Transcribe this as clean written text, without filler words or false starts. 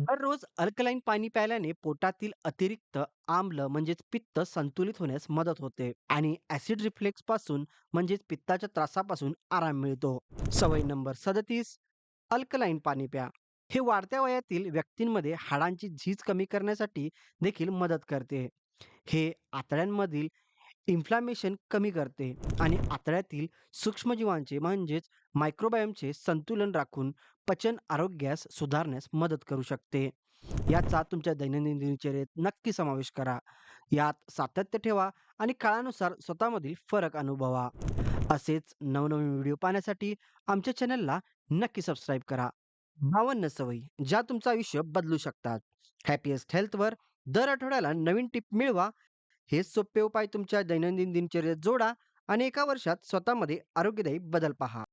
दररोज अल्कलाईन पाणी प्यायल्याने पोटातील अतिरिक्त आम्ल म्हणजेच पित्त संतुलित होण्यास मदत होते आणि ऍसिड रिफ्लेक्स पासून म्हणजेच पित्ताच्या त्रासापासून आराम मिळतो. सवय नंबर 37, अल्कलाईन पाणी प्या. हे वाढत्या वयातील व्यक्तींमध्ये हाडांची झीज कमी करण्यासाठी देखील मदत करते. हे आतड्यांमधील इन्फ्लामेशन कमी करते आणि आतड्यातील सूक्ष्मजीवांचे म्हणजेच मायक्रोबायोमचे संतुलन राखून पचन आरोग्यास सुधारण्यास मदत करू शकते. याचा तुमच्या दैनंदिन दिनचर्येत नक्की समावेश करा. यात सातत्य ठेवा आणि काळानुसार स्वतःमधील फरक अनुभवा. असेच नवनवीन व्हिडिओ पाहण्यासाठी आमच्या चॅनलला नक्की सबस्क्राईब करा. 52 सवयी ज्या तुमचं आयुष्य बदलू शकतात. हॅपीएस्ट हेल्थवर दर आठवड्याला नवीन टिप मिळवा. हेच सोपे उपाय तुमच्या दैनंदिन दिनचर्येत जोडा आणि एका वर्षात स्वतःमध्ये आरोग्यदायी बदल पहा.